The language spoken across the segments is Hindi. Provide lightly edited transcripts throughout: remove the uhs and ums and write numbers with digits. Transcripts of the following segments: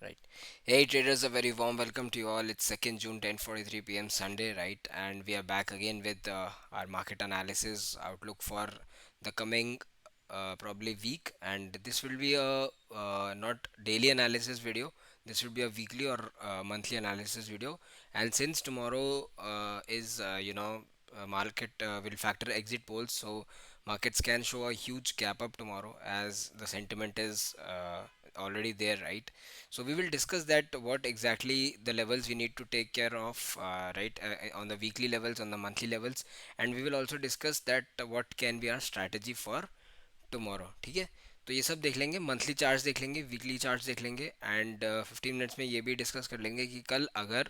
Right. Hey traders, a very warm welcome to you all. It's 2nd June 10:43 p.m. Sunday, right? And we are back again with our market analysis outlook for the coming probably week. And this will be a not daily analysis video. This will be a weekly or monthly analysis video. And since tomorrow is market will factor exit polls, so markets can show a huge gap up tomorrow as the sentiment is already there, right? So we will discuss that what exactly the levels we need to take care of, right, on the weekly levels, on the monthly levels, and we will also discuss that what can be our strategy for tomorrow. ठीक है, तो ये सब देख लेंगे, मंथली चार्ट्स देख लेंगे, वीकली चार्ट्स देख लेंगे एंड 15 मिनट्स में ये भी डिस्कस कर लेंगे कि कल अगर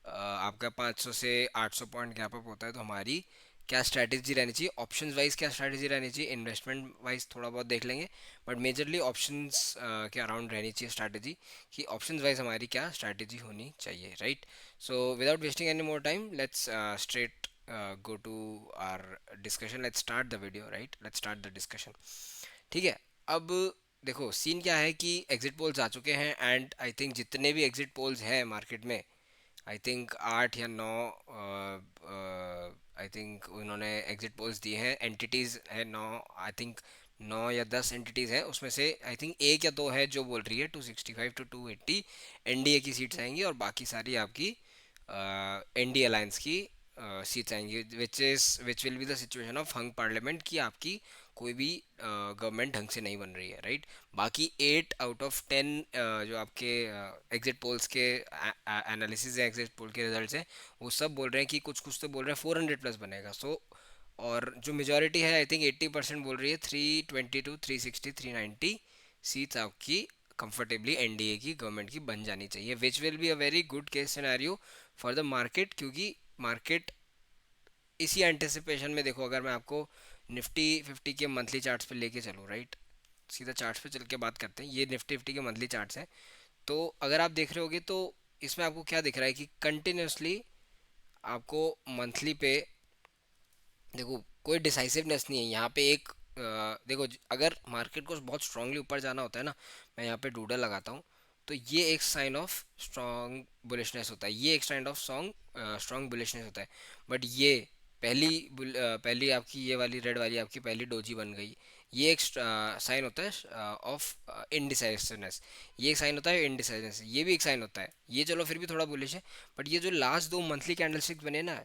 आपका 500 से 800 पॉइंट गैप अप होता है तो हमारी क्या स्ट्रैटेजी रहनी चाहिए, ऑप्शंस वाइज क्या स्ट्रैटेजी रहनी चाहिए, इन्वेस्टमेंट वाइज थोड़ा बहुत देख लेंगे, बट मेजरली ऑप्शंस के अराउंड रहनी चाहिए स्ट्रैटेजी कि ऑप्शंस वाइज हमारी क्या स्ट्रैटेजी होनी चाहिए, right? So without wasting any more time let's straight go to our discussion. Let's start the video, right? Let's start the discussion. ठीक है, अब देखो सीन क्या है कि एग्जिट पोल्स आ चुके हैं एंड आई थिंक जितने भी एग्जिट पोल्स हैं मार्केट में, आई थिंक 8 या 9 आई थिंक उन्होंने एग्जिट पोल्स दिए हैं, एंटिटीज़ है 9, आई थिंक 9 या 10 एंटिटीज़ हैं, उसमें से आई थिंक एक या दो है जो बोल रही है 265 to 280 एनडीए की सीट्स आएंगी और बाकी सारी आपकी एनडी अलायंस की सीट्स आएंगी, which will be the situation of hung parliament कि आपकी कोई भी गवर्नमेंट ढंग से नहीं बन रही है, राइट? बाकी 8 आउट ऑफ 10 जो आपके एग्जिट पोल्स के एनालिसिस है, एग्जिट पोल के रिजल्ट्स हैं, वो सब बोल रहे हैं कि कुछ कुछ तो बोल रहे हैं 400 प्लस बनेगा। सो और जो मेजोरिटी है आई थिंक 80% बोल रही है 320 to 360 390 सीट्स आपकी कंफर्टेबली एनडीए की गवर्नमेंट की बन जानी चाहिए, which will be a very good case scenario for the market, क्योंकि मार्केट इसी एंटिसिपेशन में, देखो अगर मैं आपको निफ्टी 50 के मंथली चार्ट्स पे लेके चलूँ, राइट? सीधा चार्ट्स पे चल के बात करते हैं, ये निफ्टी 50 के मंथली चार्ट्स हैं। तो अगर आप देख रहे होगे तो इसमें आपको क्या दिख रहा है कि कंटिन्यूसली आपको मंथली पे देखो कोई डिसाइसिवनेस नहीं है यहाँ पे एक देखो अगर मार्केट को बहुत स्ट्रांगली ऊपर जाना होता है ना, मैं यहाँ पे डूडल लगाता हूँ, तो ये एक साइन ऑफ स्ट्रांग बुलिशनेस होता है, ये एक साइन ऑफ स्ट्रांग बुलिशनेस होता है। बट ये पहली आपकी ये वाली रेड वाली आपकी पहली डोजी बन गई, ये एक साइन होता है ऑफ इनडिसाइसिवनेस, ये एक साइन होता है इनडिसाइसिवनेस, ये भी एक साइन होता है, ये चलो फिर भी थोड़ा बुलिश है। बट ये जो लास्ट दो मंथली कैंडलस्टिक्स बने ना,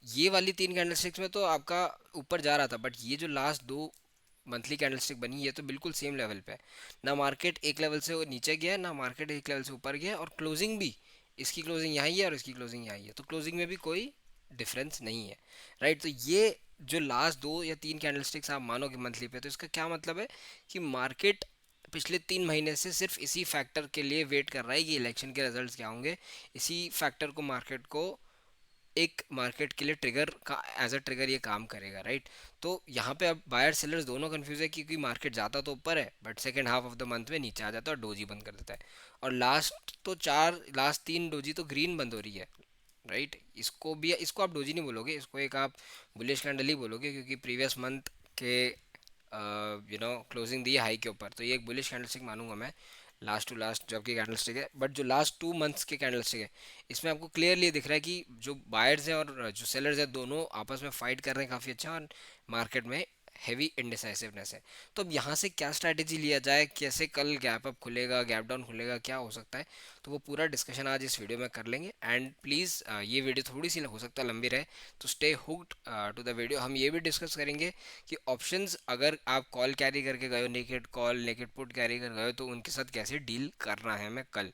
ये वाली तीन कैंडलस्टिक्स में तो आपका ऊपर जा रहा था, बट ये जो लास्ट दो मंथली कैंडलस्टिक बनी ये तो बिल्कुल सेम लेवल पे है। ना मार्केट एक लेवल से नीचे गया, ना मार्केट एक लेवल से ऊपर गया, और क्लोजिंग भी इसकी क्लोजिंग यहाँ ही है और इसकी क्लोजिंग यहाँ ही है, तो क्लोजिंग में भी कोई डिफरेंस नहीं है, राइट? तो ये जो लास्ट दो या तीन कैंडलस्टिक्स आप मानोगे मंथली पे, तो इसका क्या मतलब है कि मार्केट पिछले 3 महीने से सिर्फ इसी फैक्टर के लिए वेट कर रहा है कि इलेक्शन के रिजल्ट्स क्या होंगे, इसी फैक्टर को मार्केट को एक मार्केट के लिए ट्रिगर का एज अ ट्रिगर ये काम करेगा, राइट? तो यहाँ पे अब बायर सेलर्स दोनों कंफ्यूज है क्योंकि मार्केट जाता तो ऊपर है but second half of the month में नीचे आ जाता है और डोजी बंद कर देता है, और लास्ट तीन डोजी तो ग्रीन बंद हो रही है, राइट? इसको भी, इसको आप डोजी नहीं बोलोगे, इसको एक आप बुलिश कैंडल ही बोलोगे क्योंकि प्रीवियस मंथ के क्लोजिंग दी है हाई के ऊपर, तो ये एक बुलिश कैंडलस्टिक मानूंगा मैं लास्ट टू लास्ट जब की कैंडलस्टिक है। बट जो लास्ट 2 मंथ्स के कैंडलस्टिक है, इसमें आपको क्लियरली दिख रहा है कि जो बायर्स हैं और जो सेलर्स हैं दोनों आपस में फाइट कर रहे हैं काफ़ी अच्छा, और मार्केट में हैवी इनडिसाइसिवनेस है। तो अब यहाँ से क्या स्ट्रैटेजी लिया जाए, कैसे कल गैप अप खुलेगा, गैप डाउन खुलेगा, क्या हो सकता है, तो वो पूरा डिस्कशन आज इस वीडियो में कर लेंगे। एंड प्लीज़ ये वीडियो थोड़ी सी हो सकता है लंबी रहे, तो stay hooked to the video. हम ये भी डिस्कस करेंगे कि ऑप्शंस अगर आप कॉल कैरी करके गए हो, naked call naked put carry कर गए हो, तो उनके साथ कैसे डील करना है मैं कल,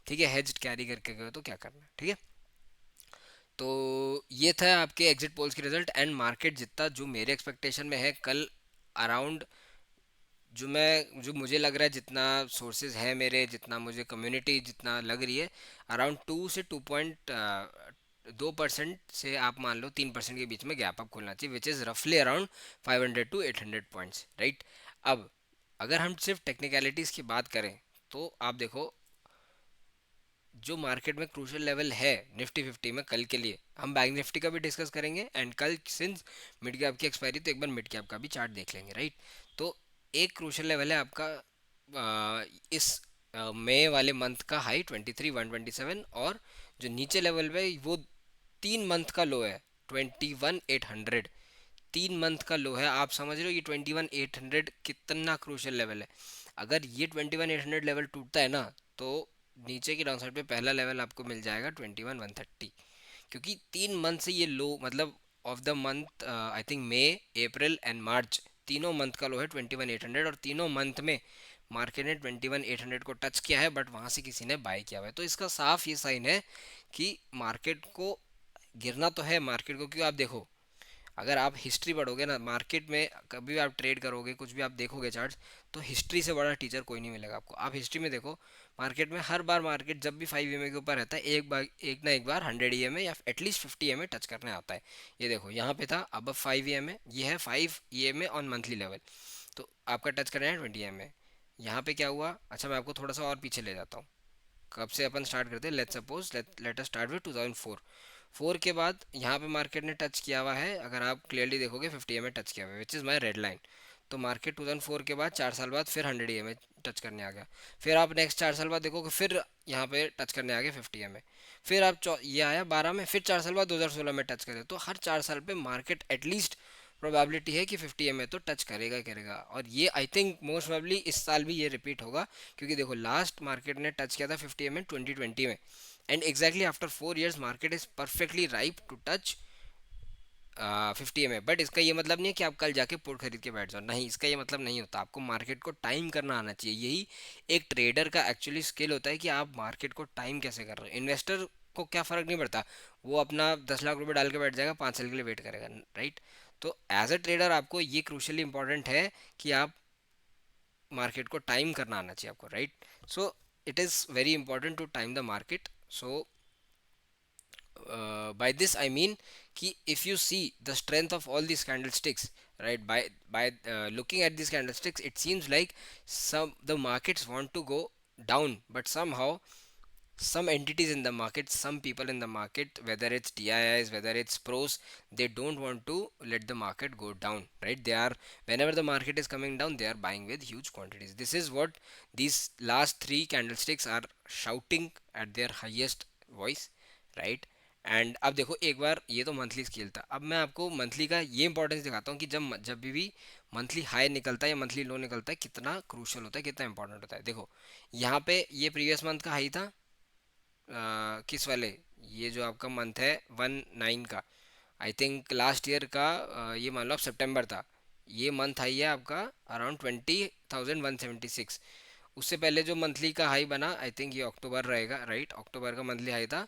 ठीक है? हेज कैरी करके गए हो तो क्या करना है, ठीक है? तो ये था आपके एग्जिट पोल्स की रिजल्ट एंड मार्केट जितना जो मेरे एक्सपेक्टेशन में है कल अराउंड, जो मुझे लग रहा है, जितना सोर्सेज है मेरे, जितना मुझे कम्युनिटी जितना लग रही है, अराउंड 2 से 2.2% से आप मान लो 3% के बीच में गैप अप खुलना चाहिए, विच इज़ रफली अराउंड 500 to 800 पॉइंट्स, राइट? अब अगर हम सिर्फ टेक्निकलिटीज़ की बात करें तो आप देखो जो मार्केट में क्रूशियल लेवल है निफ्टी 50 में कल के लिए, हम बैंक निफ्टी का भी डिस्कस करेंगे एंड कल सिंस मिड कैप की एक्सपायरी तो एक बार मिड कैप का भी चार्ट देख लेंगे, राइट? तो एक क्रूशियल लेवल है आपका इस मई वाले मंथ का हाई 23,127, और जो नीचे लेवल पे वो 3 मंथ का लो है 21,800। 3 मंथ का लो है, आप समझ रहे हो ये 21,800 कितना क्रूशियल लेवल है। अगर ये 21,800 लेवल टूटता है ना, तो नीचे की डाउन साइड पे पहला लेवल आपको मिल जाएगा 21,130, क्योंकि 3 मंथ से ये लो, मतलब of the month I think May, April and March, तीनों मंथ का लो है 21,800, और तीनों मंथ में मार्केट ने 21,800 को टच किया है, बट वहां से किसी ने बाय किया हुआ है। तो इसका साफ ये साइन है कि मार्केट को गिरना तो है। मार्केट को क्यों, आप देखो, अगर आप हिस्ट्री पढ़ोगे ना मार्केट में, कभी भी आप ट्रेड करोगे, कुछ भी आप देखोगे चार्ट्स, तो हिस्ट्री से बड़ा टीचर कोई नहीं मिलेगा आपको। आप हिस्ट्री में देखो, मार्केट में हर बार मार्केट जब भी 5 EMA के ऊपर रहता है, एक ना एक बार 100 EMA या एटलीस्ट 50 EMA टच करने आता है। ये देखो यहाँ पे था, अब 5 EMA, ये है 5 EMA ऑन मंथली लेवल, तो आपका टच करना है 20 EMA। यहाँ पे क्या हुआ, अच्छा मैं आपको थोड़ा सा और पीछे ले जाता हूँ। कब से अपन स्टार्ट करते हैं, let's suppose let us start with 2004। 4 के बाद यहाँ पे मार्केट ने टच किया हुआ है, अगर आप क्लियरली देखोगे 50 EMA टच किया हुआ है, which is my red line. तो मार्केट 2004 के बाद 4 साल बाद फिर 100 EMA टच करने आ गया। फिर आप नेक्स्ट 4 साल बाद देखोगे, फिर यहाँ पे टच करने आ गया 50 EMA। फिर आप ये आया 12 में, फिर 4 साल बाद 2016 में टच करे। तो हर 4 साल पे मार्केट एटलीस्ट प्रोबेबिलिटी है कि 50 EMA तो टच करेगा ही करेगा, और ये आई थिंक मोस्ट प्रोबेबली इस साल भी ये रिपीट होगा, क्योंकि देखो लास्ट मार्केट ने टच किया था 50 EMA 2020 में, and exactly after 4 years market is perfectly ripe to touch 50 EMA। But इसका ये मतलब नहीं है कि आप कल जाके पुट खरीद के बैठ जाओ, नहीं, इसका ये मतलब नहीं होता। आपको मार्केट को टाइम करना आना चाहिए, यही एक ट्रेडर का एक्चुअली स्किल होता है कि आप मार्केट को टाइम कैसे कर रहे हो। इन्वेस्टर को क्या फ़र्क नहीं पड़ता, वो अपना 10 लाख रुपए डाल के बैठ जाएगा, 5 साल के लिए वेट करेगा, राइट। तो एज अ ट्रेडर आपको ये क्रूशली इंपॉर्टेंट है कि आप मार्केट को टाइम करना आना चाहिए आपको, right. So it is very important to time the market. So by this I mean कि if you see the strength of all these candlesticks, right, by looking at these candlesticks, it seems like some the markets want to go down, but somehow some entities in the market, some people in the market, whether it's DIIs, whether it's pros, they don't want to let the market go down, right. They are, whenever the market is coming down, they are buying with huge quantities. This is what these last three candlesticks are shouting at their highest voice, right. And अब देखो, एक बार ये तो मंथली स्केल था, अब मैं आपको मंथली का ये इंपॉर्टेंस दिखाता हूँ कि जब जब भी मंथली हाई निकलता है या मंथली लो निकलता है, कितना क्रूशल होता है, कितना इंपॉर्टेंट होता है। देखो यहाँ पे ये प्रीवियस मंथ का हाई था, किस वाले, ये जो आपका मंथ है 1/9 का, आई थिंक लास्ट ईयर का, ये मान लो आप सितंबर था, ये मंथ हाई है आपका अराउंड 20,176। उससे पहले जो मंथली का हाई बना, आई थिंक ये अक्टूबर रहेगा, राइट, अक्टूबर का मंथली हाई था,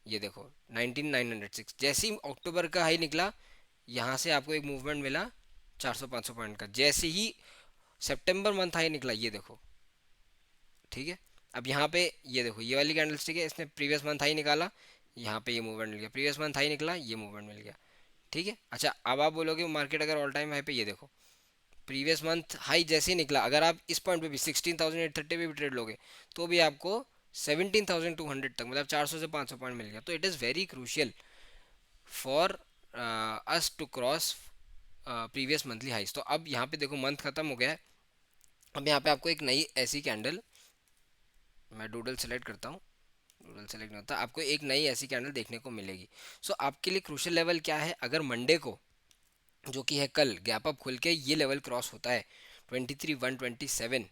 ये देखो 19,906। जैसे ही अक्टूबर का हाई निकला, यहाँ से आपको एक मूवमेंट मिला 400-500 पॉइंट का। जैसे ही सितंबर मंथ हाई निकला, ये देखो, ठीक है। अब यहाँ पे ये देखो, ये वाली कैंडल स्टिक है, इसने प्रीवियस मंथ हाई निकाला, यहाँ पे ये मूवमेंट मिल गया, प्रीवियस मंथ हाई निकला, ये मूवमेंट मिल गया, ठीक है। अच्छा अब आप बोलोगे मार्केट अगर ऑल टाइम हाई पे, ये देखो प्रीवियस मंथ हाई जैसे ही निकला, अगर आप इस पॉइंट पे भी 16,830 पे भी ट्रेड लोगे, तो भी आपको 17,200 तक, मतलब 400 से 500 पॉइंट मिल गया। तो it is very crucial for us to cross previous monthly highs. तो अब यहाँ पे देखो मंथ खत्म हो गया है, अब यहाँ पे आपको एक नई ऐसी कैंडल, मैं डूडल सेलेक्ट करता हूँ, डूडल सेलेक्ट नहीं होता, आपको एक नई ऐसी कैंडल देखने को मिलेगी। सो आपके लिए क्रूशियल लेवल क्या है, अगर मंडे को, जो कि है कल, गैप अप खुल के ये लेवल क्रॉस होता है 23,127,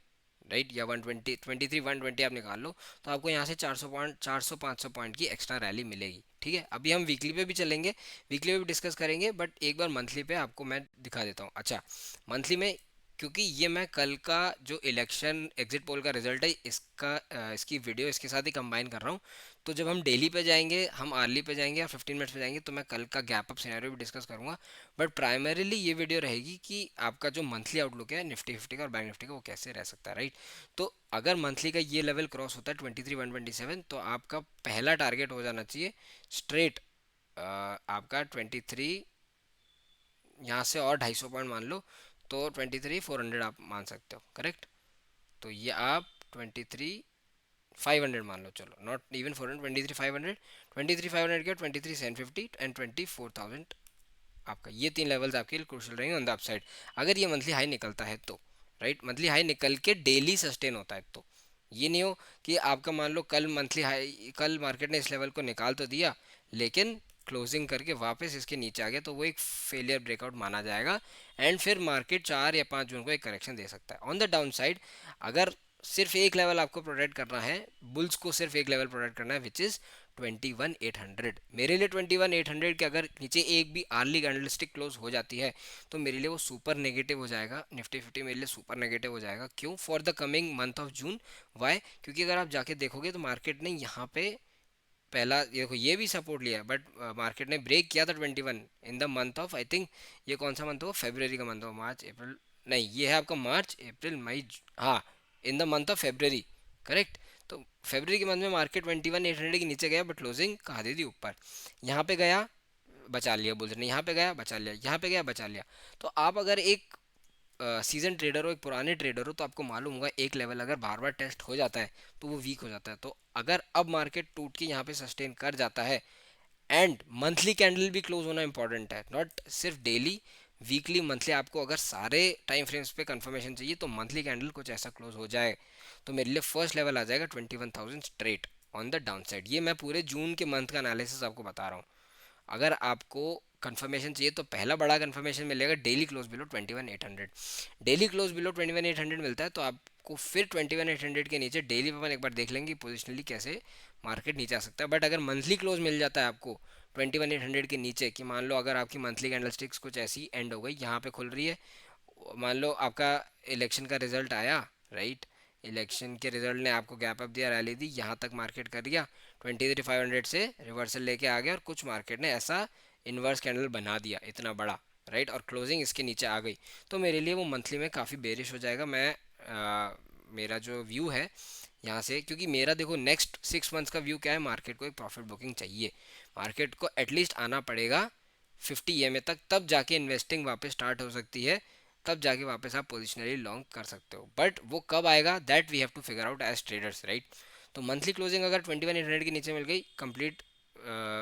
राइट, या 120, 23,120 आप निकाल लो, तो आपको यहाँ से 400 पॉइंट, 400-500 पॉइंट की एक्स्ट्रा रैली मिलेगी, ठीक है। अभी हम वीकली पे भी चलेंगे, वीकली पे भी डिस्कस करेंगे, बट एक बार मंथली पे आपको मैं दिखा देता हूँ। अच्छा मंथली में, क्योंकि ये मैं कल का जो इलेक्शन एग्जिट पोल का रिजल्ट है, इसकी वीडियो इसके साथ ही कंबाइन कर रहा हूँ। तो जब हम डेली पे जाएंगे, हम आर्ली पे जाएंगे, या 15 मिनट्स पे जाएंगे, तो मैं कल का गैप अप सिनेरियो भी डिस्कस करूंगा। बट प्राइमरीली ये वीडियो रहेगी कि आपका जो मंथली आउटलुक है निफ्टी 50 का और बैंक निफ्टी का, वो कैसे रह सकता है, राइट। तो अगर मंथली का ये लेवल क्रॉस होता है 23,127, तो आपका पहला टारगेट हो जाना चाहिए स्ट्रेट आपका 23, यहाँ से और 250 पॉइंट मान लो, तो 23,400 आप मान सकते हो, करेक्ट। तो ये आप 23,500 मान लो, चलो नॉट इवन 400, 23,500, 23,500 के 23,750 एंड 24,000, आपका ये तीन लेवल्स आपके लिए क्रूशियल रहेंगे ऑन द अपसाइड, अगर ये मंथली हाई निकलता है तो, राइट। मंथली हाई निकल के डेली सस्टेन होता है तो, ये नहीं हो कि आपका मान लो कल मंथली हाई, कल मार्केट ने इस लेवल को निकाल तो दिया लेकिन क्लोजिंग करके वापस इसके नीचे आ गया, तो वो एक फेलियर ब्रेकआउट माना जाएगा एंड फिर मार्केट 4 या 5 जून को एक करेक्शन दे सकता है। ऑन द डाउन साइड अगर सिर्फ एक लेवल आपको प्रोटेक्ट करना है, बुल्स को सिर्फ एक लेवल प्रोटेक्ट करना है विच इज़ 21,800। मेरे लिए 21,800 के अगर नीचे एक भी आर्ली कैंडलस्टिक क्लोज हो जाती है तो मेरे लिए वो सुपर नेगेटिव हो जाएगा, निफ्टी 50 मेरे लिए सुपर नेगेटिव हो जाएगा। क्यों? For the coming month of June. Why? क्योंकि अगर आप जाके देखोगे तो मार्केट ने यहाँ पे पहला ये देखो ये भी सपोर्ट लिया, बट मार्केट ने ब्रेक किया था 21 in the month of, I think ये कौन सा मंथ होगा, फेब्रवरी का मंथ होगा, मार्च अप्रैल नहीं, ये है आपका मार्च अप्रैल मई हाँ, in the month of February, correct. तो फेब्रवरी के मंथ में मार्केट 21,800 के नीचे गया बट क्लोजिंग कहा दे दी ऊपर। यहाँ पे गया बचा लिया बुल्स ने, यहाँ पे गया बचा लिया, यहाँ पे गया बचा लिया। तो आप अगर एक सीजन ट्रेडर हो, एक पुराने ट्रेडर हो, तो आपको मालूम होगा एक लेवल अगर बार बार टेस्ट हो जाता है तो वो वीक हो जाता है। तो अगर अब मार्केट टूट के यहाँ पे सस्टेन कर जाता है एंड मंथली कैंडल भी क्लोज होना इंपॉर्टेंट है, नॉट सिर्फ डेली, वीकली मंथली। आपको अगर सारे टाइम फ्रेम्स पे कंफर्मेशन चाहिए तो मंथली कैंडल कुछ ऐसा क्लोज हो जाए तो मेरे लिए फर्स्ट लेवल आ जाएगा 21,000 straight on the down side. ये मैं पूरे जून के मंथ का एनालिसिस आपको बता रहा हूँ। अगर आपको कंफर्मेशन चाहिए तो पहला बड़ा कंफर्मेशन मिलेगा daily close below 21,800। Daily close below 21,800 मिलता है तो आपको फिर 21,800 के नीचे डेली अपन एक बार देख लेंगे पोजिशनली कैसे मार्केट नीचे आ सकता है। बट अगर मंथली क्लोज मिल जाता है आपको 21,800 के नीचे, कि मान लो अगर आपकी मंथली कैंडलस्टिक्स कुछ ऐसी एंड हो गई, यहाँ पे खुल रही है, मान लो आपका इलेक्शन का रिजल्ट आया, राइट, इलेक्शन के रिजल्ट ने आपको गैप अप दिया, रैली दी, यहाँ तक मार्केट कर गया, 23,500 से रिवर्सल लेके आ गया और कुछ मार्केट ने ऐसा इन्वर्स कैंडल बना दिया इतना बड़ा, राइट, और क्लोजिंग इसके नीचे आ गई, तो मेरे लिए वो मंथली में काफ़ी बेरिश हो जाएगा। मैं मेरा जो व्यू है यहाँ से, क्योंकि मेरा देखो नेक्स्ट 6 मंथ्स का व्यू क्या है, मार्केट को एक प्रॉफिट बुकिंग चाहिए, मार्केट को एटलीस्ट आना पड़ेगा 50 EMA तक, तब जाके इन्वेस्टिंग वापस स्टार्ट हो सकती है, तब जाके वापस आप पोजिशनली लॉन्ग कर सकते हो। बट वो कब आएगा that we have to figure out as traders, right. तो मंथली क्लोजिंग अगर 21,800 के नीचे मिल गई, कंप्लीट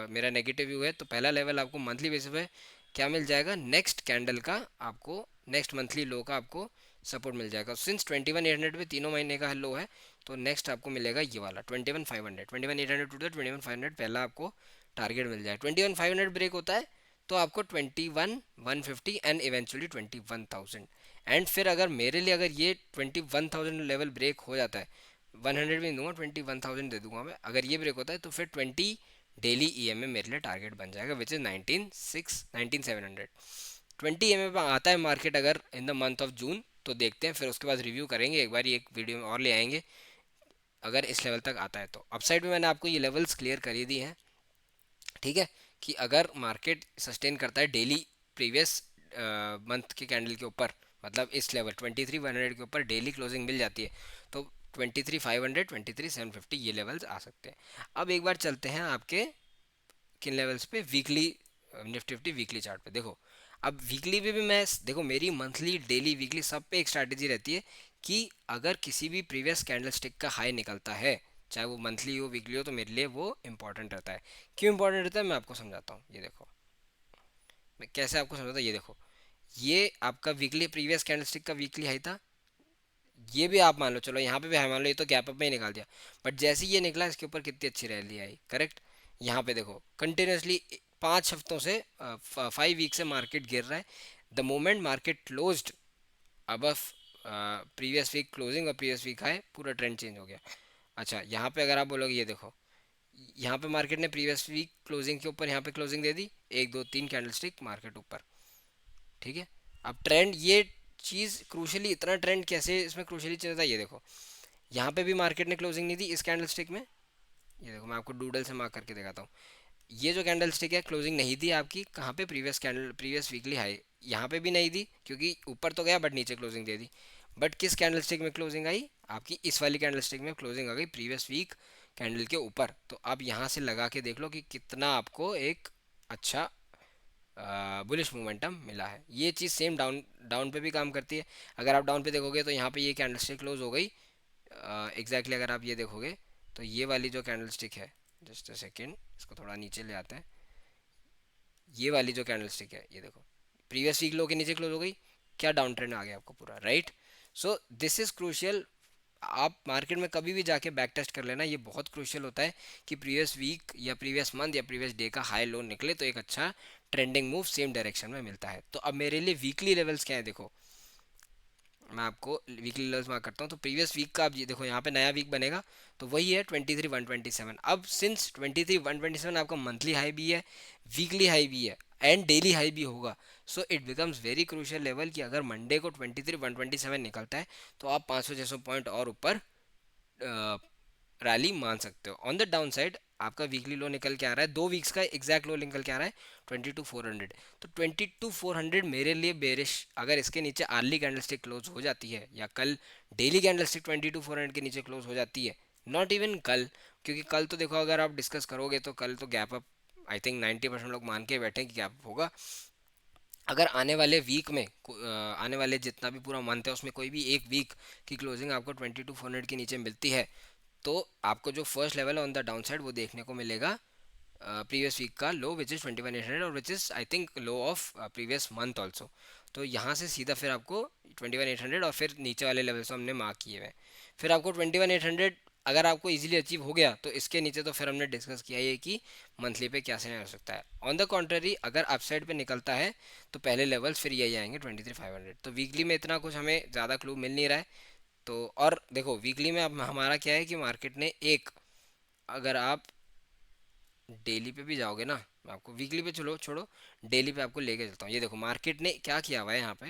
मेरा नेगेटिव व्यू है, तो पहला लेवल आपको मंथली बेसिस पे क्या मिल जाएगा, नेक्स्ट कैंडल का आपको, नेक्स्ट मंथली लो का आपको सपोर्ट मिल जाएगा। सिंस 21,800 पे तीनों महीने का लो है तो नेक्स्ट आपको मिलेगा ये वाला 21,500, 21,800 टू 21,500 पहला आपको टारगेट मिल जाए। 21,500 ब्रेक होता है तो आपको 21,150 एंड इवेंचुअली 21,000। एंड फिर अगर मेरे लिए अगर ये 21,000 लेवल ब्रेक हो जाता है, 100 भी नहीं दूंगा, 21,000 दे दूंगा मैं, अगर ये ब्रेक होता है तो फिर 20 डेली EMA मेरे लिए टारगेट बन जाएगा विच इज़ 19,700। 20 EMA पे आता है मार्केट अगर इन द मंथ ऑफ जून, तो देखते हैं, फिर उसके बाद रिव्यू करेंगे एक बार, एक वीडियो में और ले आएंगे अगर इस लेवल तक आता है तो। अपसाइड में मैंने आपको ये लेवल्स क्लियर कर ही दी हैं, ठीक है, कि अगर मार्केट सस्टेन करता है डेली प्रीवियस मंथ के कैंडल के ऊपर, मतलब इस लेवल 23,100 के ऊपर डेली क्लोजिंग मिल जाती है तो 23,500, 23,750 ये लेवल्स आ सकते हैं। अब एक बार चलते हैं आपके किन लेवल्स पे, वीकली निफ्टी 50 वीकली चार्ट पे देखो। अब वीकली पे भी मैं देखो, मेरी मंथली डेली वीकली सब पे एक स्ट्रैटेजी रहती है कि अगर किसी भी प्रीवियस कैंडल स्टिक का हाई निकलता है, चाहे वो मंथली हो वीकली हो, तो मेरे लिए वो इंपॉर्टेंट रहता है। क्यों इंपॉर्टेंट रहता है मैं आपको समझाता हूँ, ये देखो मैं कैसे आपको समझाता हूँ। ये देखो, ये आपका वीकली प्रीवियस कैंडल स्टिक का वीकली हाई था, ये भी आप मान लो, चलो यहाँ पे भी हाई मान लो, ये तो गैप अप में ही निकाल दिया, बट जैसे ही ये निकला इसके ऊपर कितनी अच्छी रैली आई, करेक्ट। यहाँ पे देखो कंटिन्यूसली 5 हफ्तों से 5 वीक से मार्केट गिर रहा है, द मोमेंट मार्केट क्लोज्ड अब प्रीवियस वीक क्लोजिंग और प्रीवियस वीक हाई, पूरा ट्रेंड चेंज हो गया। अच्छा, यहाँ पे अगर आप बोलोगे, ये देखो यहाँ पे मार्केट ने प्रीवियस वीक क्लोजिंग के ऊपर यहाँ पे क्लोजिंग दे दी, 1 2 3 कैंडलस्टिक मार्केट ऊपर, ठीक है। अब ट्रेंड, ये चीज़ क्रूशली, इतना ट्रेंड कैसे इसमें क्रूशली चलता है, ये देखो यहाँ पे भी मार्केट ने क्लोजिंग नहीं दी इस कैंडलस्टिक में, ये देखो मैं आपको डूडल से मार्क करके दिखाता हूँ। ये जो कैंडल स्टिक है क्लोजिंग नहीं दी आपकी कहाँ पे, previous candle previous weekly high, यहाँ पे भी नहीं दी क्योंकि ऊपर तो गया बट नीचे क्लोजिंग दे दी। बट किस कैंडल स्टिक में क्लोजिंग आई आपकी, इस वाली कैंडल स्टिक में क्लोजिंग आ गई प्रीवियस वीक कैंडल के ऊपर। तो आप यहाँ से लगा के देख लो कि कितना आपको एक अच्छा बुलिश मोमेंटम मिला है। ये चीज़ सेम डाउन डाउन पे भी काम करती है। अगर आप डाउन पे देखोगे तो यहाँ पे ये कैंडल स्टिक क्लोज हो गई एग्जैक्टली अगर आप ये देखोगे तो ये वाली जो कैंडल स्टिक है, जस्ट अ सेकेंड इसको थोड़ा नीचे ले आते हैं, ये वाली जो कैंडल स्टिक है ये देखो प्रीवियस वीक लो के नीचे क्लोज हो गई, क्या डाउन ट्रेंड आ गया आपको पूरा, right. So this is crucial. आप मार्केट में कभी भी जाके बैक टेस्ट कर लेना, ये बहुत क्रूशियल होता है कि प्रीवियस वीक या प्रीवियस मंथ या प्रीवियस डे का हाई लो निकले तो एक अच्छा ट्रेंडिंग मूव सेम डायरेक्शन में मिलता है। तो अब मेरे लिए वीकली लेवल्स क्या है, देखो मैं आपको वीकली लेवल्स मार्क करता हूँ। तो प्रीवियस वीक का आप ये देखो, यहाँ पे नया वीक बनेगा तो वही है 23,127। अब सिंस 23,127 आपका मंथली हाई भी है, वीकली हाई भी है एंड डेली हाई भी होगा, so it becomes very crucial level कि अगर मंडे को 23,127 निकलता है तो आप 500-600 पॉइंट और ऊपर रैली मान सकते हो। ऑन द डाउन साइड आपका वीकली लो निकल के आ रहा है, 2 वीक्स का एग्जैक्ट लो निकल के आ रहा है 22,400। तो 22,400 मेरे लिए बेरिश, अगर इसके नीचे अर्ली कैंडलस्टिक क्लोज हो जाती है या कल डेली कैंडलस्टिक 22,400 के नीचे क्लोज हो जाती है, नॉट इवन कल, क्योंकि कल तो देखो अगर आप डिस्कस करोगे तो कल तो गैप अप आई थिंक 90% लोग मान के बैठे कि गैप अप होगा। अगर आने वाले वीक में आने वाले जितना भी पूरा मंथ है उसमें कोई भी एक वीक की क्लोजिंग आपको 22,400 के नीचे मिलती है तो आपको जो फर्स्ट लेवल है ऑन द डाउन साइड वो देखने को मिलेगा प्रीवियस वीक का लो विच इज़ 21,800 और which is I think low of previous month also. तो यहाँ से सीधा फिर आपको 21,800 और फिर नीचे वाले लेवल से हमने मार्क किए हुए हैं, फिर आपको 21,800 अगर आपको इजीली अचीव हो गया तो इसके नीचे तो फिर हमने डिस्कस किया ये कि मंथली पे क्या सीन हो सकता है। ऑन द कॉन्ट्ररी अगर अपसाइड पे निकलता है तो पहले लेवल्स फिर यही आएंगे 23,500। तो वीकली में इतना कुछ हमें ज़्यादा क्लू मिल नहीं रहा है। तो और देखो वीकली में अब हमारा क्या है कि मार्केट ने एक, अगर आप डेली पे भी जाओगे ना, मैं आपको वीकली पे चलो छोड़ो, डेली पे आपको लेके चलता हूँ। ये देखो मार्केट ने क्या किया हुआ है यहाँ पे,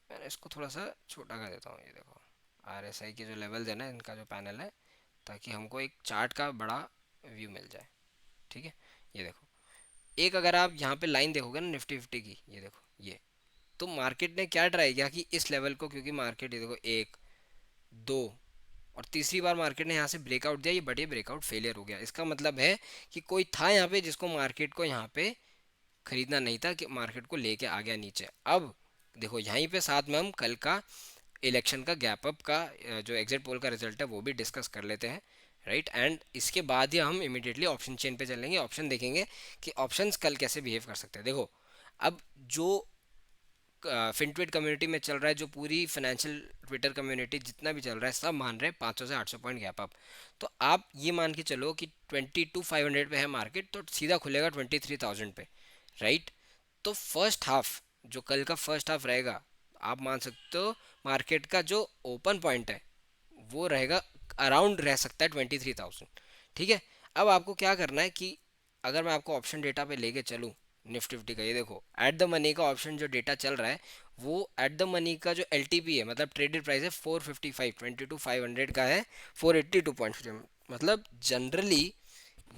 मैंने इसको थोड़ा सा छोटा कर देता हूँ। ये देखो RSI के जो लेवल्स है ना, इनका जो पैनल है, ताकि हमको एक चार्ट का बड़ा व्यू मिल जाए। ठीक है, ये देखो एक अगर आप यहाँ पे लाइन देखोगे ना निफ्टी 50 की, ये देखो ये, तो मार्केट ने क्या ट्राई किया कि इस लेवल को, क्योंकि मार्केट ये देखो एक, दो और तीसरी बार मार्केट ने यहाँ से ब्रेकआउट दिया, ये बड़े ब्रेकआउट फेलियर हो गया। इसका मतलब है कि कोई था यहाँ पे जिसको मार्केट को यहाँ पे खरीदना नहीं था, कि मार्केट को लेके आ गया नीचे। अब देखो यहीं पे साथ में हम कल का इलेक्शन का गैप अप का जो एग्जिट पोल का रिजल्ट है वो भी डिस्कस कर लेते हैं, राइट। एंड इसके बाद ही हम इमिडिएटली ऑप्शन चेन पे चलेंगे, ऑप्शन देखेंगे कि ऑप्शंस कल कैसे बिहेव कर सकते हैं। देखो अब जो फिनट्विट कम्युनिटी में चल रहा है, जो पूरी फाइनेंशियल ट्विटर कम्युनिटी जितना भी चल रहा है, सब मान रहे हैं 500 से 800 पॉइंट गैप अप। तो आप ये मान के चलो कि 22,500 पे है मार्केट तो सीधा खुलेगा 23,000 पे, राइट। तो फर्स्ट हाफ जो कल का फर्स्ट हाफ रहेगा, आप मान सकते हो मार्केट का जो ओपन पॉइंट है वो रहेगा अराउंड रह सकता है 23,000। ठीक है, अब आपको क्या करना है कि अगर मैं आपको ऑप्शन डेटा पे लेके चलूँ निफ्टी फिफ्टी का, ये देखो एट द मनी का ऑप्शन जो डेटा चल रहा है वो एट द मनी का जो LTP है, मतलब ट्रेडेड प्राइस है 455, 22,500 का है 482 पॉइंट्स, मतलब जनरली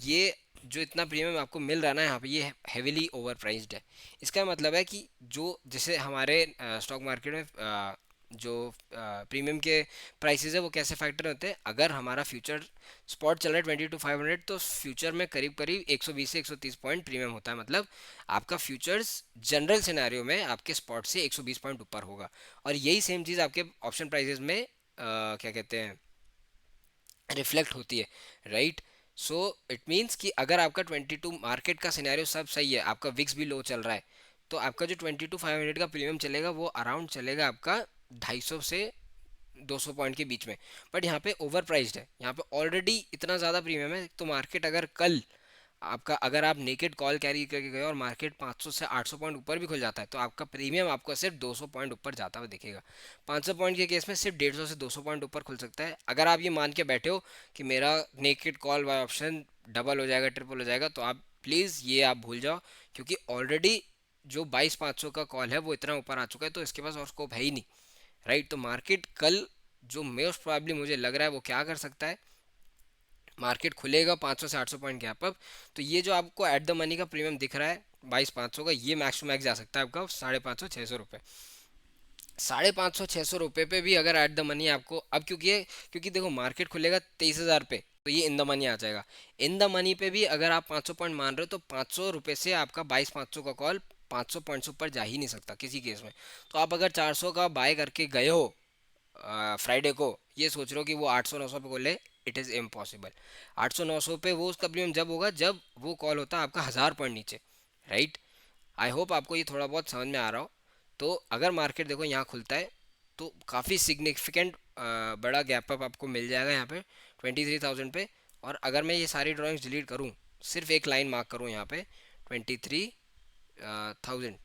ये जो इतना प्रीमियम आपको मिल रहा है ना यहाँ पे, ये हेविली ओवर प्राइस्ड है। इसका मतलब है कि जो जैसे हमारे स्टॉक मार्केट में जो प्रीमियम के प्राइसेस है वो कैसे फैक्टर होते हैं, अगर हमारा फ्यूचर स्पॉट चल रहा है 22,500 तो फ्यूचर में करीब करीब 120 से 130 पॉइंट प्रीमियम होता है, मतलब आपका फ्यूचर्स जनरल सिनेरियो में आपके स्पॉट से 120 पॉइंट ऊपर होगा। और यही सेम चीज़ आपके ऑप्शन प्राइसेस में क्या कहते हैं रिफ्लेक्ट होती है, राइट। सो इट मीन्स कि अगर आपका 22 मार्केट का सिनेरियो सब सही है, आपका विक्स भी लो चल रहा है, तो आपका जो 22,500 का प्रीमियम चलेगा वो अराउंड चलेगा आपका 250 से 200 पॉइंट के बीच में। बट यहाँ पे ओवर प्राइस्ड है, यहाँ पे ऑलरेडी इतना ज़्यादा प्रीमियम है, तो मार्केट अगर कल आपका, अगर आप नेकेड कॉल कैरी करके गए और मार्केट 500 से 800 पॉइंट ऊपर भी खुल जाता है तो आपका प्रीमियम आपको सिर्फ 200 पॉइंट ऊपर जाता हुआ दिखेगा। 500 पॉइंट के केस में सिर्फ 150 से 200 पॉइंट ऊपर खुल सकता है। अगर आप ये मान के बैठे हो कि मेरा naked call by option double हो जाएगा, ट्रिपल हो जाएगा, तो आप प्लीज़ ये आप भूल जाओ, क्योंकि ऑलरेडी जो 22,500 का कॉल है वो इतना ऊपर आ चुका है, तो इसके पास और स्कोप है ही नहीं, राइट। तो मार्केट कल जो मोस्ट प्रॉब्ली मुझे लग रहा है वो क्या कर सकता है, मार्केट खुलेगा 500 से 800 पॉइंट गैप अप, तो ये जो आपको एट द मनी का प्रीमियम दिख रहा है 22,500 का, ये मैक्स टू मैक्स जा सकता है आपका 550-600 रुपये। 550-600 रुपये पे भी अगर एट द मनी आपको, अब क्योंकि देखो मार्केट खुलेगा 23,000 पे तो ये इन द मनी आ जाएगा। इन द मनी पे भी अगर आप 500 पॉइंट मान रहे हो तो 500 रुपये से आपका 22,500 का कॉल 500 पॉइंट्स ऊपर जा ही नहीं सकता किसी केस में। तो आप अगर 400 का बाय करके गए हो फ्राइडे को, ये सोच रहे हो कि वो 800-900 पे खोले, इट इज़ इम्पॉसिबल। 800-900 पे वो उसका प्रीमियम जब होगा जब वो कॉल होता है आपका 1,000 पॉइंट नीचे, राइट। आई होप आपको ये थोड़ा बहुत समझ में आ रहा हो। तो अगर मार्केट देखो यहाँ खुलता है तो काफ़ी सिग्निफिकेंट बड़ा गैप अप आपको मिल जाएगा यहाँ पे 23,000 पे। और अगर मैं ये सारी ड्राइंग्स डिलीट करूँ, सिर्फ एक लाइन मार्क करूँ यहाँ पे 23,000,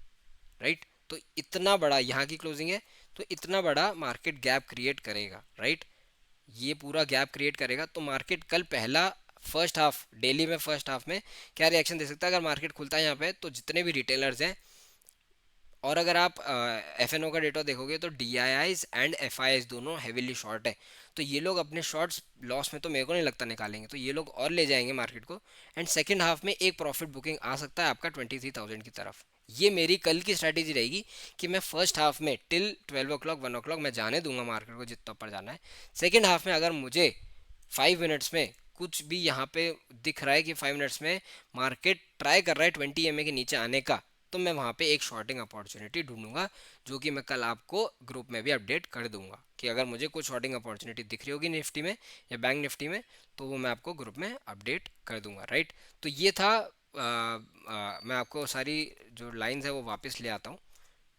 राइट, तो इतना बड़ा यहाँ की क्लोजिंग है, तो इतना बड़ा मार्केट गैप क्रिएट करेगा, राइट, ये पूरा गैप क्रिएट करेगा। तो मार्केट कल पहला फर्स्ट हाफ डेली में, फर्स्ट हाफ में क्या रिएक्शन दे सकता है अगर मार्केट खुलता है यहाँ पे, तो जितने भी रिटेलर्स हैं, और अगर आप एफ एन ओ का डेटा देखोगे तो D I eyes and F I eyes दोनों हैवीली शॉर्ट है। तो ये लोग अपने शॉर्ट्स लॉस में तो मेरे को नहीं लगता निकालेंगे, तो ये लोग और ले जाएंगे मार्केट को। एंड सेकेंड हाफ में एक प्रॉफिट बुकिंग आ सकता है आपका 23,000 की तरफ। ये मेरी कल की स्ट्रैटेजी रहेगी कि मैं फर्स्ट हाफ में टिल 12 o'clock 1 o'clock मैं जाने दूंगा मार्केट को जितना ऊपर जाना है। सेकेंड हाफ में अगर मुझे 5 मिनट्स में कुछ भी यहाँ पे दिख रहा है कि 5 मिनट्स में मार्केट ट्राई कर रहा है 20 MA के नीचे आने का, तो मैं वहाँ पे एक शॉर्टिंग अपॉर्चुनिटी ढूंढूंगा, जो कि मैं कल आपको ग्रुप में भी अपडेट कर दूंगा कि अगर मुझे कुछ शॉर्टिंग अपॉर्चुनिटी दिख रही होगी निफ्टी में या बैंक निफ्टी में, तो वो मैं आपको ग्रुप में अपडेट कर दूंगा, राइट। तो ये था मैं आपको सारी जो लाइंस है वो वापस ले आता हूँ,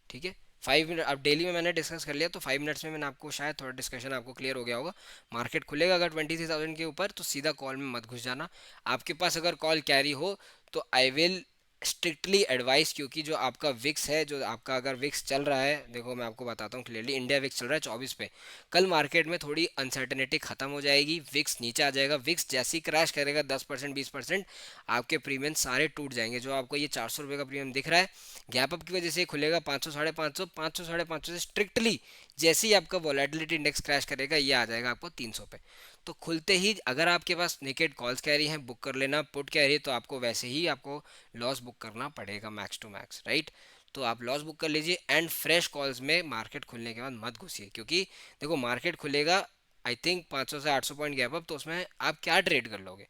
ठीक है। 5 मिनट अब डेली में मैंने डिस्कस कर लिया, तो 5 मिनट्स में मैंने आपको शायद थोड़ा डिस्कशन आपको क्लियर हो गया होगा। मार्केट खुलेगा अगर 23,000 के ऊपर, तो सीधा कॉल में मत घुस जाना। आपके पास अगर कॉल कैरी हो तो आई विल स्ट्रिक्टली एडवाइस, क्योंकि जो आपका विक्स है, जो आपका अगर विक्स चल रहा है, देखो मैं आपको बताता हूँ क्लियरली, इंडिया विक्स चल रहा है 24 पे। कल मार्केट में थोड़ी अनसर्टेनिटी खत्म हो जाएगी, विक्स नीचे आ जाएगा, विक्स जैसे ही क्रैश करेगा 10% 20%, आपके प्रीमियम सारे टूट जाएंगे। जो आपको ये 400 रुपये का प्रीमियम दिख रहा है, गैप अप की वजह से खुलेगा 500 550, 500 550 से स्ट्रिक्टली जैसे ही आपका वॉलेटिलिटी इंडेक्स क्रैश करेगा, ये आ जाएगा आपको 300 पे। तो खुलते ही अगर आपके पास नेकेड कॉल्स कैरी हैं, बुक कर लेना। पुट कैरी तो आपको वैसे ही आपको लॉस बुक करना पड़ेगा मैक्स टू मैक्स, राइट। तो आप लॉस बुक कर लीजिए एंड फ्रेश कॉल्स में मार्केट खुलने के बाद मत घुसिए, क्योंकि देखो मार्केट खुलेगा आई थिंक 500 से 800 पॉइंट गैप अप, तो उसमें आप क्या ट्रेड कर लोगे?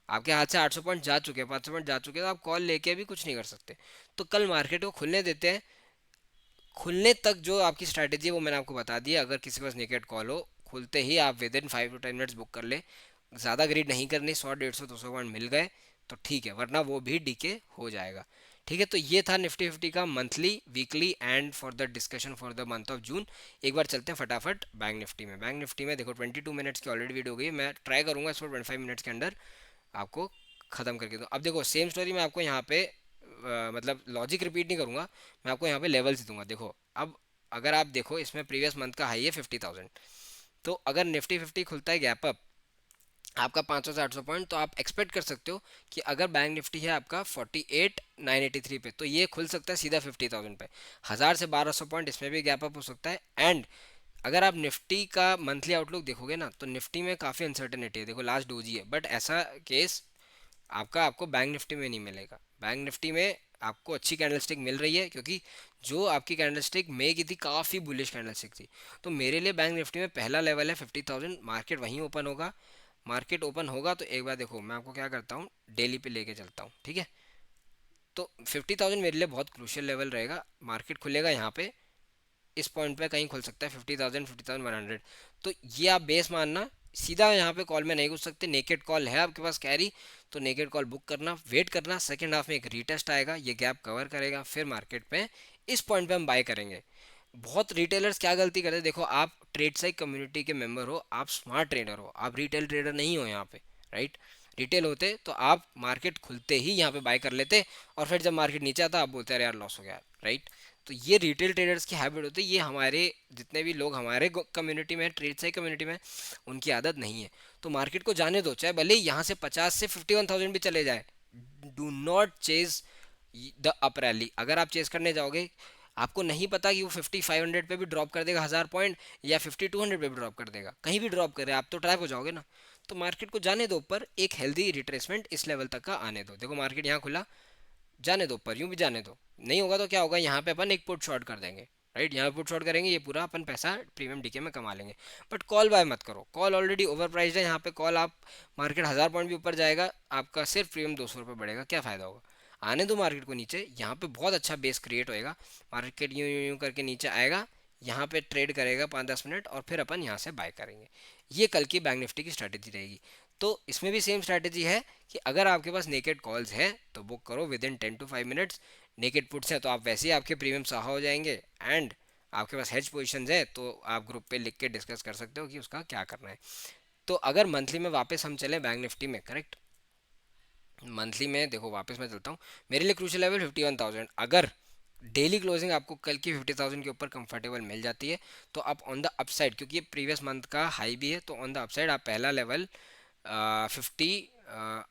आपके हाथ से 800 पॉइंट जा चुके हैं, 500 पॉइंट जा चुके हैं, तो आप कॉल लेके भी कुछ नहीं कर सकते। तो कल मार्केट को खुलने देते हैं। खुलने तक जो आपकी स्ट्रैटेजी है वो मैंने आपको बता दी है। अगर किसी के पास नेकेड कॉल हो, खुलते ही आप with in 5 to 10 minutes book कर ले। ज़्यादा ग्रीड नहीं करनी, 100 150 200 पॉइंट मिल गए तो ठीक है, वरना वो भी डीके हो जाएगा, ठीक है। तो ये था निफ्टी फिफ्टी का monthly, weekly and for the discussion for the month of जून। एक बार चलते हैं फटाफट बैंक निफ्टी में। बैंक निफ्टी में देखो 22 मिनट्स की ऑलरेडी वीडियो हो गई है, मैं ट्राई करूंगा इसको 25 मिनट्स के अंदर आपको ख़त्म करके दूँ। अब देखो सेम स्टोरी मैं आपको यहाँ पे मतलब लॉजिक रिपीट नहीं करूँगा, मैं आपको यहाँ पे लेवल्स दूंगा। देखो अब अगर आप देखो, इसमें प्रीवियस मंथ का हाई है 50,000, तो अगर निफ्टी फिफ्टी खुलता है गैप अप आपका 500 से 800 पॉइंट, तो आप एक्सपेक्ट कर सकते हो कि अगर बैंक निफ्टी है आपका 48,983 पे, तो ये खुल सकता है सीधा 50,000 पे। 1000 से 1200 पॉइंट इसमें भी गैप अप हो सकता है। एंड अगर आप निफ्टी का मंथली आउटलुक देखोगे ना, तो निफ्टी में काफ़ी अनसर्टेनिटी है। देखो लास्ट डोजी है, बट ऐसा केस आपको बैंक निफ्टी में नहीं मिलेगा। बैंक निफ्टी में आपको अच्छी कैंडलस्टिक मिल रही है, क्योंकि जो आपकी कैंडलस्टिक मे की थी काफ़ी बुलिश कैंडलस्टिक थी। तो मेरे लिए बैंक निफ्टी में पहला लेवल है 50,000, मार्केट वहीं ओपन होगा। मार्केट ओपन होगा तो एक बार देखो मैं आपको क्या करता हूँ, डेली पे लेके चलता हूँ, ठीक है। तो 50,000 मेरे लिए बहुत क्रूशियल लेवल रहेगा। मार्केट खुलेगा यहाँ पे, इस पॉइंट पे कहीं खुल सकता है 50,000 50,100। तो ये आप बेस मानना, सीधा यहाँ पे कॉल में नहीं घुस सकते। नेकेड कॉल है आपके पास कैरी, तो नेकेड कॉल बुक करना, वेट करना। सेकंड हाफ में एक रीटेस्ट आएगा, ये गैप कवर करेगा, फिर मार्केट पे इस पॉइंट पे हम बाय करेंगे। बहुत रिटेलर्स क्या गलती करते हैं, देखो आप ट्रेड साइक कम्युनिटी के मेंबर हो, आप स्मार्ट ट्रेडर हो, आप रिटेल ट्रेडर नहीं हो यहाँ पे, राइट। रिटेल होते तो आप मार्केट खुलते ही यहाँ पे बाय कर लेते, और फिर जब मार्केट नीचे आता आप बोलते हैं यार लॉस हो गया, राइट। तो ये रिटेल ट्रेडर्स की हैबिट होती है, ये हमारे जितने भी लोग हमारे कम्युनिटी में, ट्रेड साइक कम्युनिटी में, उनकी आदत नहीं है। तो मार्केट को जाने दो, चाहे भले ही यहाँ से 50 से 51,000 भी चले जाए, do not chase the up rally. अगर आप चेस करने जाओगे, आपको नहीं पता कि वो 5500 पे भी ड्रॉप कर देगा 1000 पॉइंट, या 5200 पे भी ड्रॉप कर देगा, कहीं भी ड्रॉप करे आप तो ट्रैप हो जाओगे ना। तो मार्केट को जाने दो ऊपर, एक हेल्दी रिट्रेसमेंट इस लेवल तक का आने दो। देखो मार्केट यहाँ खुला, जाने दो ऊपर, यूं भी जाने दो। नहीं होगा तो क्या होगा, यहाँ पे अपन एक पुट शॉर्ट कर देंगे, राइट। यहाँ पे पुट शॉर्ट करेंगे, ये पूरा अपन पैसा प्रीमियम डीके में कमा लेंगे। बट कॉल बाय मत करो, कॉल ऑलरेडी ओवर प्राइस्ड है। यहाँ पे कॉल आप मार्केट 1000 पॉइंट भी ऊपर जाएगा, आपका सिर्फ प्रीमियम 200 रुपये बढ़ेगा, क्या फ़ायदा होगा। आने दो मार्केट को नीचे, यहाँ पे बहुत अच्छा बेस क्रिएट होएगा। मार्केट यूं यूं यूं करके नीचे आएगा, यहाँ पे ट्रेड करेगा 5-10 मिनट, और फिर अपन यहाँ से बाय करेंगे। ये कल की बैंक निफ्टी की स्ट्रैटेजी रहेगी। तो इसमें भी सेम स्ट्रैटेजी है कि अगर आपके पास नेकेड कॉल्स है तो बुक करो with in 10 to 5 minutes. Naked puts हैं तो आप वैसे ही आपके प्रीमियम सहा हो जाएंगे, एंड आपके पास हेज पोजीशंस है तो आप ग्रुप पे लिख के डिस्कस कर सकते हो कि उसका क्या करना है। तो अगर मंथली में वापस हम चले बैंक निफ्टी में, करेक्ट, मंथली में देखो वापस मैं चलता हूँ, मेरे लिए क्रूशियल लेवल 51,000। अगर डेली क्लोजिंग आपको कल की 50,000 के ऊपर कंफर्टेबल मिल जाती है तो आप ऑन द अपसाइड, क्योंकि ये प्रीवियस मंथ का हाई भी है, तो ऑन द अपसाइड आप पहला लेवल 50,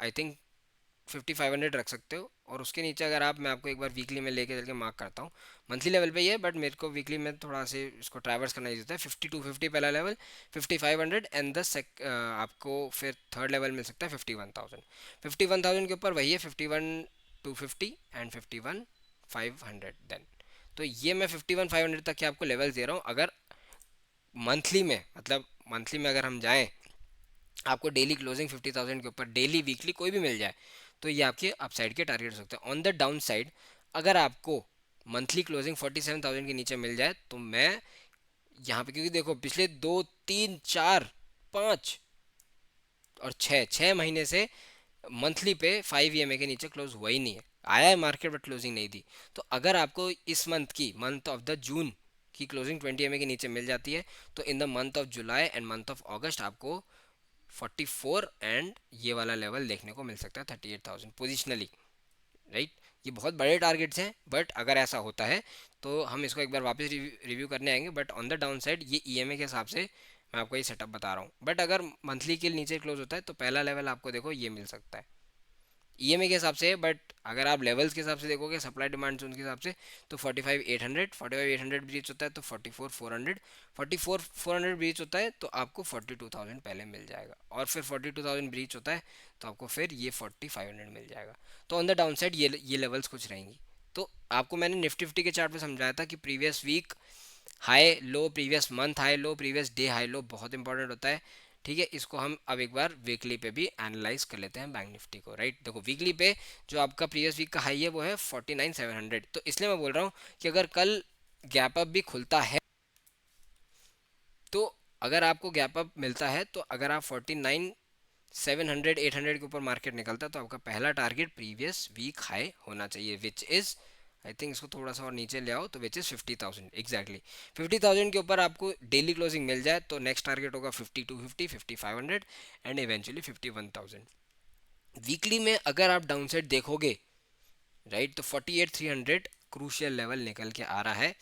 आई थिंक 5500 रख सकते हो। और उसके नीचे अगर आप, मैं आपको एक बार वीकली में लेके चल के मार्क करता हूँ, मंथली लेवल पे ही है बट मेरे को वीकली में थोड़ा से इसको ट्रैवर्स करना ही होता है। 5250 पहला लेवल, 5500 एंड द आपको फिर थर्ड लेवल मिल सकता है 51,000। 51,000 के ऊपर वही है 51,250 एंड 51,500 देन। तो ये मैं 51,500 तक के आपको लेवल दे रहा हूँ। अगर मंथली में, मतलब मंथली में अगर हम जाएँ, आपको डेली क्लोजिंग 50,000 के ऊपर डेली वीकली कोई भी मिल जाए तो ये आपके अपसाइड के टारगेट हो सकते हैं। ऑन द डाउन साइड अगर आपको मंथली क्लोजिंग 47,000 के नीचे मिल जाए तो मैं यहाँ पे, क्योंकि देखो पिछले 2 3 4 5 और 6 6 महीने से मंथली पे 5 EMA के नीचे क्लोज हुआ ही नहीं है, आया है मार्केट बट क्लोजिंग नहीं दी। तो अगर आपको इस मंथ की, मंथ ऑफ द जून की क्लोजिंग 20 EMA के नीचे मिल जाती है तो in the month of July and month of अगस्त आपको 44 एंड ये वाला लेवल देखने को मिल सकता है 38,000 पोजिशनली, राइट। ये बहुत बड़े टारगेट्स हैं बट अगर ऐसा होता है तो हम इसको एक बार वापस रिव्यू करने आएंगे। But on the down side ये ईएमए के हिसाब से मैं आपको ये सेटअप बता रहा हूँ। बट अगर मंथली के नीचे क्लोज होता है तो पहला लेवल आपको देखो ये मिल सकता है ईएमए के हिसाब से। बट अगर आप लेवल्स के हिसाब से देखोगे, सप्लाई डिमांड जोन के हिसाब से, तो 45,800 ब्रीच होता है तो 44,400, 44,400 ब्रीच होता है तो आपको 42,000 पहले मिल जाएगा, और फिर 42,000 ब्रीच होता है तो आपको फिर ये 4500 मिल जाएगा। तो ऑन द डाउन साइड ये लेवल्स कुछ रहेंगी। तो आपको मैंने निफ्टी फिफ्टी के चार्ट पे समझाया था कि previous week high low, previous month high low, previous day high low बहुत इंपॉर्टेंट होता है। ठीक है, इसको हम अब एक बार वीकली पे भी एनालाइज कर लेते हैं बैंक निफ्टी को, राइट। देखो वीकली पे जो आपका प्रीवियस वीक का हाई है वो है 49,700। तो इसलिए मैं बोल रहा हूँ कि अगर कल गैप अप भी खुलता है तो, अगर आपको गैप अप मिलता है तो अगर आप 49,700 800 के ऊपर मार्केट निकलता है तो आपका पहला टारगेट प्रीवियस वीक हाई होना चाहिए, विच इज़, आई थिंक इसको थोड़ा सा और नीचे ले आओ तो विच इज़ 50,000 एग्जैक्टली। 50,000 के ऊपर आपको डेली क्लोजिंग मिल जाए तो नेक्स्ट टारगेट होगा 5250, 5500 एंड इवेंचुअली 51,000। वीकली में अगर आप डाउन साइड देखोगे, राइट, तो 48,300 क्रूशियल लेवल निकल के आ रहा है।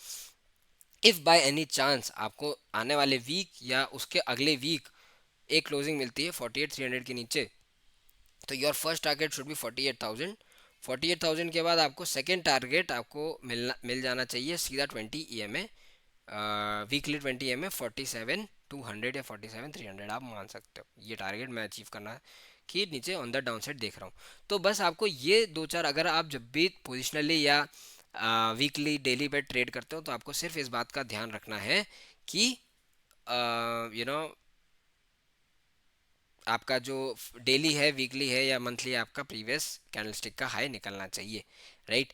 इफ़ बाय एनी चांस आपको आने वाले वीक या उसके अगले वीक एक क्लोजिंग मिलती है 48,300 के नीचे तो your first target should be 48,000। 48,000 के बाद आपको सेकेंड टारगेट आपको मिल जाना चाहिए सीधा 20 EMA, वीकली 20 EMA 47,200 या 47,300 आप मान सकते हो। ये टारगेट मैं अचीव करना कि नीचे ऑन द डाउन साइड देख रहा हूँ। तो बस आपको ये दो चार, अगर आप जब भी पोजिशनली या वीकली डेली पे ट्रेड करते हो तो आपको सिर्फ इस बात का ध्यान रखना है कि यू नो आपका जो डेली है, वीकली है या मंथली, आपका प्रीवियस कैंडलस्टिक का हाई निकलना चाहिए, राइट।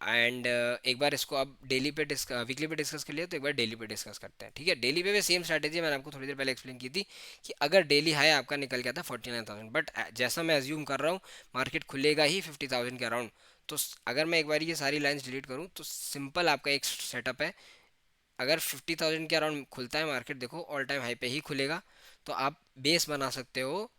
एंड एक बार इसको आप डेली पे वीकली पे डिस्कस कर लिया तो एक बार डेली पे डिस्कस करते हैं। ठीक है, डेली पे भी सेम स्ट्रैटेजी मैंने आपको थोड़ी देर पहले एक्सप्लेन की थी कि अगर डेली हाई आपका निकल गया था 49,000, बट जैसा मैं एज्यूम कर रहा हूँ मार्केट खुलेगा ही 50,000 के अराउंड, तो अगर मैं एक बार ये सारी लाइंस डिलीट करूँ तो सिंपल आपका एक सेटअप है। अगर 50,000 के अराउंड खुलता है मार्केट, देखो ऑल टाइम हाई पे ही खुलेगा, तो आप बेस बना सकते हो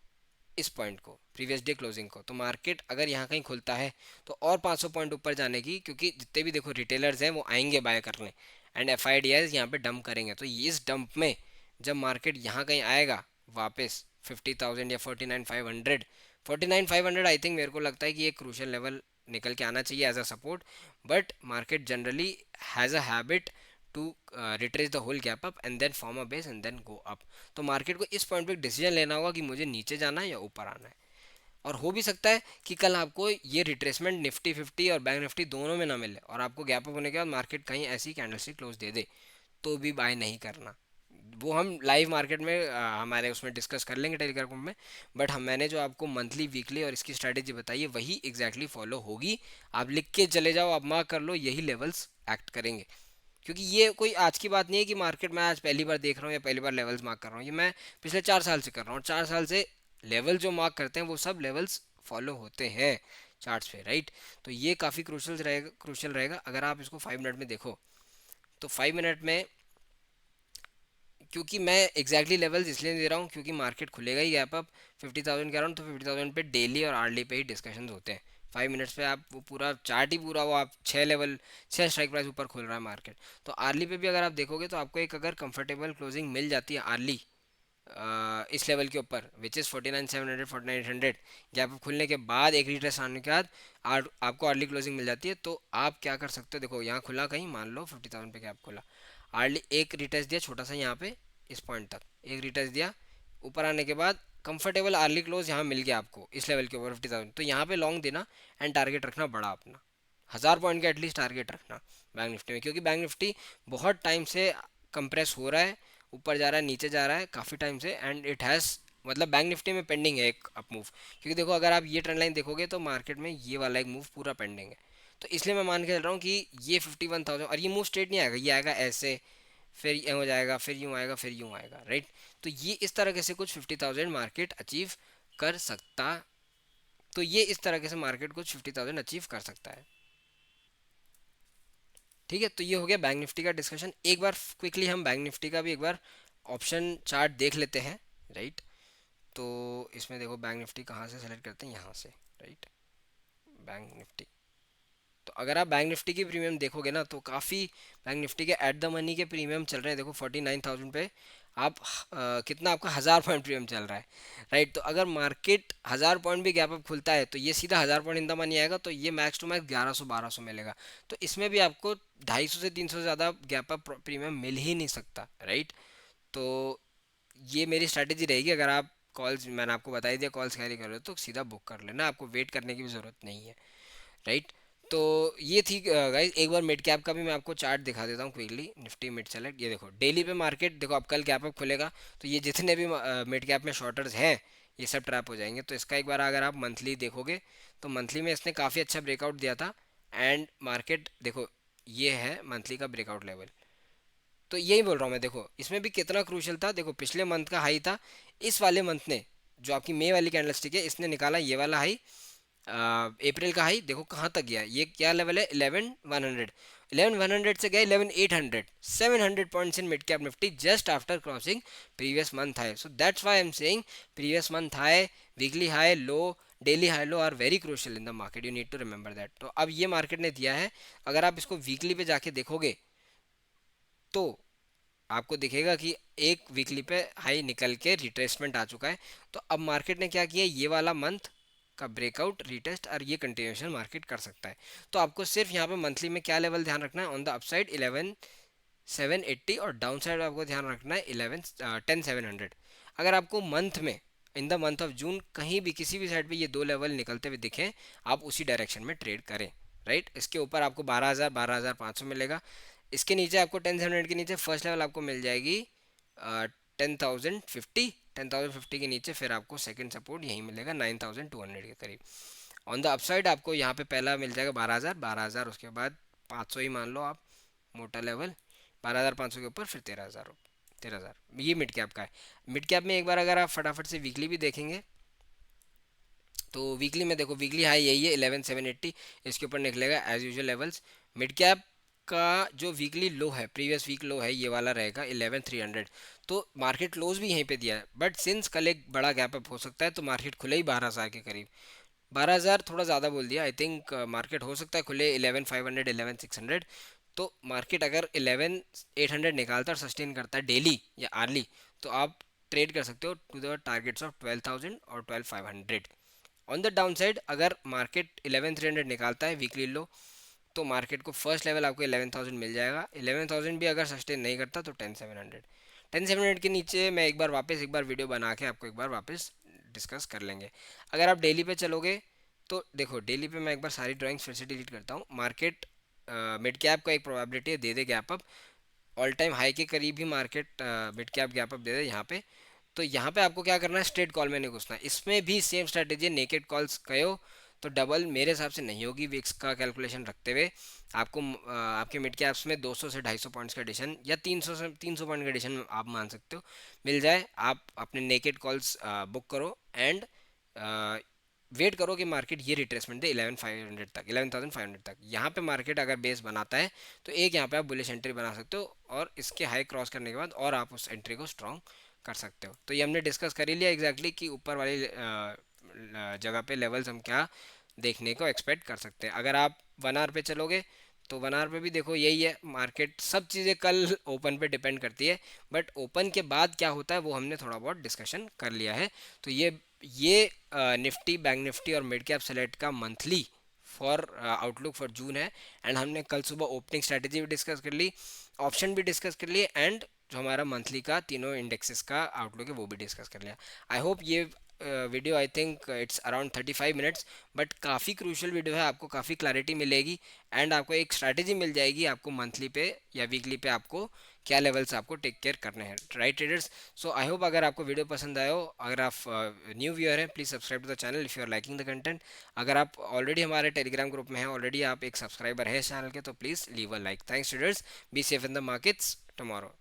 इस पॉइंट को, प्रीवियस डे क्लोजिंग को। तो मार्केट अगर यहाँ कहीं खुलता है तो और 500 पॉइंट ऊपर जाने की, क्योंकि जितने भी देखो रिटेलर्स हैं वो आएंगे बाय करने एंड FIDs यहाँ पे डंप करेंगे। तो इस डंप में जब मार्केट यहाँ कहीं आएगा वापस 50,000 या 49,500, 49,500 आई थिंक मेरे को लगता है कि एक क्रूशियल लेवल निकल के आना चाहिए as a support. But market generally has a habit to retrace the whole gap up and then form a base and then go up. तो मार्केट को इस पॉइंट पे डिसीजन लेना होगा कि मुझे नीचे जाना है या ऊपर आना है। और हो भी सकता है कि कल आपको ये रिट्रेसमेंट निफ्टी फिफ्टी और बैंक निफ्टी दोनों में ना मिले और आपको गैप अप होने के बाद मार्केट कहीं ऐसी कैंडलस्टिक क्लोज दे दे, तो भी बाय नहीं करना। वो हम लाइव मार्केट में हमारे उसमें डिस्कस कर लेंगे टेलीग्राम ग्रुप में। बट हम, मैंने जो आपको मंथली वीकली और इसकी स्ट्रैटेजी बताई है वही एग्जैक्टली फॉलो होगी। आप लिख के चले जाओ, आप मार्क कर लो, यही लेवल्स एक्ट करेंगे। क्योंकि ये कोई आज की बात नहीं है कि मार्केट में आज पहली बार देख रहा हूँ या पहली बार लेवल्स मार्क कर रहा हूँ, ये मैं पिछले 4 साल से कर रहा हूँ। 4 साल से लेवल जो मार्क करते हैं वो सब लेवल्स फॉलो होते हैं चार्ट्स पे, राइट। तो ये काफ़ी क्रूशल रहेगा अगर आप इसको 5 मिनट में देखो तो 5 मिनट में, क्योंकि मैं एग्जैक्टली लेवल्स इसलिए दे रहा हूँ क्योंकि मार्केट खुलेगा ही गैप अप 50,000 के अराउंड, तो 50,000 पे डेली और आर्ली पे ही डिस्कशन होते हैं। 5 मिनट्स पे आप वो पूरा चार्ट ही पूरा वो आप 6 लेवल, 6 स्ट्राइक प्राइस ऊपर खुल रहा है मार्केट। तो आर्ली पे भी अगर आप देखोगे तो आपको एक अगर कंफर्टेबल क्लोजिंग मिल जाती है आर्ली इस लेवल के ऊपर विच इज़ 49,700 49,800, गैप अप खुलने के बाद एक रिट्रेस आने के बाद आपको अर्ली क्लोजिंग मिल जाती है। तो आप क्या कर सकते हो, देखो यहाँ खुला कहीं, मान लो 50,000 पे गैप खुला, अर्ली एक रिट्रेस दिया छोटा सा यहाँ पे, इस पॉइंट तक एक रिट्रेस दिया, ऊपर आने के बाद कंफर्टेबल अर्ली क्लोज यहाँ मिल गया आपको इस लेवल के ऊपर 50,000, तो यहाँ पे लॉन्ग देना एंड टारगेट रखना बड़ा अपना, 1,000 पॉइंट का एटलीस्ट टारगेट रखना बैंक निफ्टी में, क्योंकि बैंक निफ्टी बहुत टाइम से कंप्रेस हो रहा है, ऊपर जा रहा है नीचे जा रहा है काफ़ी टाइम से, एंड इट हैज़, मतलब बैंक निफ्टी में पेंडिंग है एक अप मूव, क्योंकि देखो अगर आप ये ट्रेंड लाइन देखोगे तो मार्केट में ये वाला एक मूव पूरा पेंडिंग है। तो इसलिए मैं मान के चल रहा हूँ कि ये 51,000, और ये मूव स्ट्रेट नहीं आएगा, ये आएगा ऐसे, फिर ये हो जाएगा, फिर यूँ आएगा, फिर यूँ आएगा, राइट। तो ये इस तरह से कुछ 50,000 मार्केट अचीव कर सकता, तो ये इस तरह से मार्केट कुछ 50,000 अचीव कर सकता है। ठीक है, तो ये हो गया बैंक निफ्टी का डिस्कशन। एक बार क्विकली हम बैंक निफ्टी का भी एक बार ऑप्शन चार्ट देख लेते हैं, राइट। तो इसमें देखो बैंक निफ्टी कहाँ से सेलेक्ट करते हैं, यहाँ से, राइट, बैंक निफ्टी। तो अगर आप बैंक निफ्टी की प्रीमियम देखोगे ना तो काफ़ी बैंक निफ्टी के एट द मनी के प्रीमियम चल रहे हैं, देखो 49,000 पे आप कितना आपका 1,000 पॉइंट प्रीमियम चल रहा है, राइट। तो अगर मार्केट 1,000 पॉइंट भी गैप अप खुलता है तो ये सीधा 1,000 पॉइंट इन द मनी आएगा, तो ये मैक्स टू मैक्स 1100 1200 मिलेगा। तो इसमें भी आपको 250 से 300 से ज़्यादा गैप अप प्रीमियम मिल ही नहीं सकता, राइट। तो ये मेरी स्ट्रैटेजी रहेगी, अगर आप कॉल्स, मैंने आपको बता ही दिया, कॉल्स कैरी कर रहे हो तो सीधा बुक कर लेना, आपको वेट करने की भी ज़रूरत नहीं है, राइट। तो ये थी गाइज, एक बार मिड कैप का भी मैं आपको चार्ट दिखा देता हूँ क्विकली, निफ्टी मिड सेलेक्ट। ये देखो डेली पे मार्केट, देखो अब कल गैप अप खुलेगा तो ये जितने भी मिड कैप में शॉर्टर्स हैं ये सब ट्रैप हो जाएंगे। तो इसका एक बार अगर आप मंथली देखोगे तो मंथली में इसने काफ़ी अच्छा ब्रेकआउट दिया था, एंड मार्केट देखो ये है मंथली का ब्रेकआउट लेवल। तो यही बोल रहा हूँ मैं, देखो इसमें भी कितना क्रूशल था, देखो पिछले मंथ का हाई था, इस वाले मंथ ने, जो आपकी मई वाली कैंडलस्टिक है, इसने निकाला ये वाला हाई, अप्रैल का हाई, देखो कहाँ तक गया, ये क्या लेवल है, 11,100, 11,100 से गया 11,800, 700 points in mid cap Nifty just after crossing previous month high. So that's why I am saying previous month high, weekly high low, daily high low are very crucial in the market, you need to remember that. तो अब ये मार्केट ने दिया है, अगर आप इसको वीकली पे जाके देखोगे तो आपको दिखेगा कि एक वीकली पे हाई निकल के रिट्रेसमेंट आ चुका है। तो अब मार्केट ने क्या किया, ये वाला मंथ का ब्रेकआउट रिटेस्ट और ये कंटिन्यूशन मार्केट कर सकता है। तो आपको सिर्फ यहाँ पे मंथली में क्या लेवल ध्यान रखना है, ऑन द अपसाइड 11,780 और डाउन साइड आपको ध्यान रखना है 10,700। अगर आपको मंथ में, इन द मंथ ऑफ जून, कहीं भी किसी भी साइड पे ये दो लेवल निकलते हुए दिखें, आप उसी डायरेक्शन में ट्रेड करें, राइट। इसके ऊपर आपको 12,000 12,500 मिलेगा, इसके नीचे आपको 10,700 के नीचे फर्स्ट लेवल आपको मिल जाएगी 10,050, 10,050 के नीचे फिर आपको सेकंड सपोर्ट यहीं मिलेगा 9,200 के करीब। ऑन द अपसाइड आपको यहाँ पे पहला मिल जाएगा 12,000 12,000, उसके बाद 500 ही मान लो आप मोटा लेवल, 12,500 के ऊपर फिर 13,000, 13,000, ये मिड कैप का है। मिड कैप में एक बार अगर आप फटाफट से वीकली भी देखेंगे तो वीकली में देखो वीकली हाई यही है 11,780, इसके ऊपर निकलेगा as usual levels. Mid cap का जो वीकली लो है, प्रीवियस वीक लो है, ये वाला रहेगा 11,300। तो मार्केट क्लोज भी यहीं पे दिया है, बट सिंस कल एक बड़ा गैप अप हो सकता है तो मार्केट खुले ही 12,000 के करीब, 12,000 थोड़ा ज़्यादा बोल दिया, आई थिंक मार्केट हो सकता है खुले 11,500 11,600। तो मार्केट अगर 11,800 निकालता और सस्टेन करता है डेली या आर्ली, तो आप ट्रेड कर सकते हो टू द टारगेट्स ऑफ 12,000 और 12,500। ऑन द डाउन साइड अगर मार्केट 11,300 निकालता है वीकली लो, तो मार्केट को फर्स्ट लेवल आपको 11,000 मिल जाएगा, 11,000 भी अगर सस्टेन नहीं करता तो 10,700, 10,700 के नीचे मैं एक बार वीडियो बना के आपको एक बार वापस डिस्कस कर लेंगे। अगर आप डेली पे चलोगे तो देखो डेली पे मैं एक बार सारी ड्राइंग्स फिर से डिलीट करता हूँ। मार्केट मिड कैप का एक प्रोबेबिलिटी है दे दे gap up, all time high के करीब ही market mid cap gap up दे दे यहाँ पे। तो यहाँ पे आपको क्या करना है, स्ट्रेट कॉल में नहीं घुसना, इसमें भी सेम स्ट्रेटेजी है, नेकेड कॉल्स कहो तो डबल मेरे हिसाब से नहीं होगी विक्स का कैलकुलेशन रखते हुए। आपको आपके मिड कैप्स में 200 से 250 पॉइंट्स का एडिशन या 300 से 300 पॉइंट का एडिशन आप मान सकते हो मिल जाए, आप अपने नेकेड कॉल्स बुक करो एंड वेट करो कि मार्केट ये रिट्रेसमेंट दे 11,500 तक, 11,500 तक। यहाँ पे मार्केट अगर बेस बनाता है तो एक यहाँ पे आप बुलिश एंट्री बना सकते हो, और इसके हाई क्रॉस करने के बाद और आप उस एंट्री को स्ट्रॉन्ग कर सकते हो। तो ये हमने डिस्कस कर ही लिया एग्जैक्टली कि ऊपर वाली जगह पे लेवल्स हम क्या देखने को एक्सपेक्ट कर सकते हैं। अगर आप 1 आवर पे चलोगे तो 1 आवर पे भी देखो यही है, मार्केट सब चीज़ें कल ओपन पे डिपेंड करती है, बट ओपन के बाद क्या होता है वो हमने थोड़ा बहुत डिस्कशन कर लिया है। तो ये निफ्टी, बैंक निफ्टी और मिड कैप सेलेक्ट का मंथली फॉर आउटलुक फॉर जून है। एंड हमने कल सुबह ओपनिंग स्ट्रेटेजी भी डिस्कस कर ली, ऑप्शन भी डिस्कस कर लिए, एंड जो हमारा मंथली का तीनों इंडेक्सेस का आउटलुक है वो भी डिस्कस कर लिया। आई होप ये video, I think it's around 35 minutes, but काफ़ी क्रूशल वीडियो है, आपको काफ़ी क्लैरिटी मिलेगी एंड आपको एक स्ट्रैटेजी मिल जाएगी आपको मंथली पे या वीकली पे आपको क्या लेवल्स आपको टेक केयर करने हैं, right traders. So I hope अगर आपको वीडियो पसंद आया हो, अगर आप न्यू व्यूअर हैं please subscribe to the channel if you are liking the content. अगर आप ऑलरेडी हमारे टेलीग्राम ग्रुप में हैं, ऑलरेडी आप एक सब्सक्राइबर है इस चैनल के, तो please leave a like. Thanks traders, be safe in the markets tomorrow.